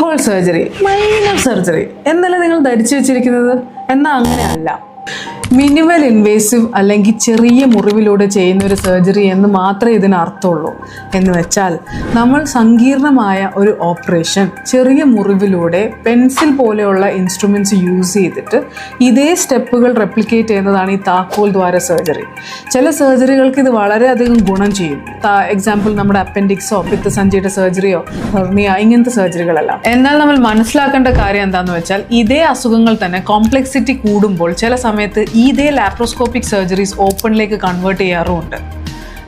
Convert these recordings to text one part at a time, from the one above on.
Whole surgery, minor surgery എന്നല്ല നിങ്ങൾ ധരിച്ചു വെച്ചിരിക്കുന്നത്. എന്നാൽ അങ്ങനെയല്ല. മിനിമൽ ഇൻവേസീവ് അല്ലെങ്കിൽ ചെറിയ മുറിവിലൂടെ ചെയ്യുന്ന ഒരു സർജറി എന്ന് മാത്രമേ ഇതിന് അർത്ഥമുള്ളൂ. എന്ന് വെച്ചാൽ നമ്മൾ സങ്കീർണമായ ഒരു ഓപ്പറേഷൻ ചെറിയ മുറിവിലൂടെ പെൻസിൽ പോലെയുള്ള ഇൻസ്ട്രുമെൻറ്റ്സ് യൂസ് ചെയ്തിട്ട് ഇതേ സ്റ്റെപ്പുകൾ റെപ്ലിക്കേറ്റ് ചെയ്യുന്നതാണ് ഈ താക്കോൽ ദ്വാര സർജറി. ചില സർജറികൾക്ക് ഇത് വളരെയധികം ഗുണം ചെയ്യും. എക്സാമ്പിൾ നമ്മുടെ അപ്പൻഡിക്സോ പിത്തസഞ്ചിയുടെ സർജറിയോ ഹെർണിയ ഇങ്ങനത്തെ സർജറികളെല്ലാം. എന്നാൽ നമ്മൾ മനസ്സിലാക്കേണ്ട കാര്യം എന്താണെന്ന് വെച്ചാൽ ഇതേ അസുഖങ്ങൾ തന്നെ കോംപ്ലെക്സിറ്റി കൂടുമ്പോൾ ചില സമയത്ത് ഇതേ ലാപ്രോസ്കോപ്പിക് സർജറീസ് ഓപ്പണിലേക്ക് കൺവേർട്ട് ചെയ്യാറുമുണ്ട്.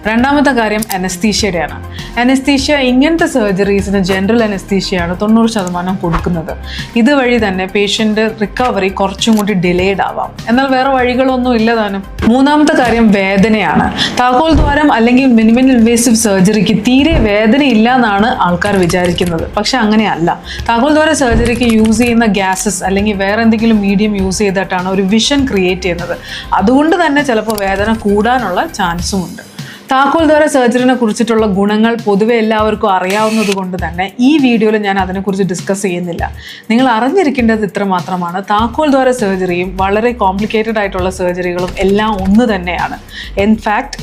രണ്ടാമത്തെ കാര്യം അനസ്തീഷ്യയുടെയാണ്. അനസ്തീഷ്യ ഇങ്ങനത്തെ സർജറീസിന് ജനറൽ അനസ്തീഷ്യയാണ് 90% കൊടുക്കുന്നത്. ഇതുവഴി തന്നെ പേഷ്യൻ്റ് റിക്കവറി കുറച്ചും കൂടി ഡിലേഡ് ആവാം. എന്നാൽ വേറെ വഴികളൊന്നും ഇല്ല താനും. മൂന്നാമത്തെ കാര്യം വേദനയാണ്. താക്കോൽ ദ്വാരം അല്ലെങ്കിൽ മിനിമൽ ഇൻവേസീവ് സർജറിക്ക് തീരെ വേദനയില്ല എന്നാണ് ആൾക്കാർ വിചാരിക്കുന്നത്. പക്ഷെ അങ്ങനെയല്ല. താക്കോൽ ദ്വാര സർജറിക്ക് യൂസ് ചെയ്യുന്ന ഗ്യാസസ് അല്ലെങ്കിൽ വേറെ എന്തെങ്കിലും മീഡിയം യൂസ് ചെയ്തിട്ടാണ് ഒരു വിഷൻ ക്രിയേറ്റ് ചെയ്യുന്നത്. അതുകൊണ്ട് തന്നെ ചിലപ്പോൾ വേദന കൂടാനുള്ള ചാൻസും ഉണ്ട്. താക്കോൽ ദ്വാര സർജറിനെ കുറിച്ചിട്ടുള്ള ഗുണങ്ങൾ പൊതുവെ എല്ലാവർക്കും അറിയാവുന്നത് കൊണ്ട് തന്നെ ഈ വീഡിയോയിൽ ഞാൻ അതിനെക്കുറിച്ച് ഡിസ്കസ് ചെയ്യുന്നില്ല. നിങ്ങൾ അറിഞ്ഞിരിക്കേണ്ടത് ഇത്ര മാത്രമാണ്: താക്കോൽ ദ്വാര സർജറിയും വളരെ കോംപ്ലിക്കേറ്റഡ് ആയിട്ടുള്ള സർജറികളും എല്ലാം ഒന്ന് തന്നെയാണ്. ഇൻഫാക്ട്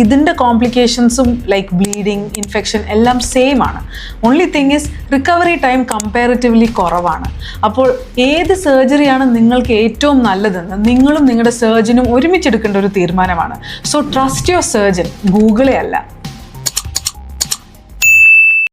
ഇതിൻ്റെ കോംപ്ലിക്കേഷൻസും ലൈക്ക് ബ്ലീഡിങ്, ഇൻഫെക്ഷൻ എല്ലാം സെയിം ആണ്. Only thing is recovery time comparatively കുറവാണ്. അപ്പോൾ ഏത് സർജറിയാണ് നിങ്ങൾക്ക് ഏറ്റവും നല്ലതെന്ന് നിങ്ങളും നിങ്ങളുടെ സർജനും ഒരുമിച്ചെടുക്കേണ്ട ഒരു തീരുമാനമാണ്. സോ ട്രസ്റ്റ് യുവർ സർജൻ, ഗൂഗിളെ അല്ല.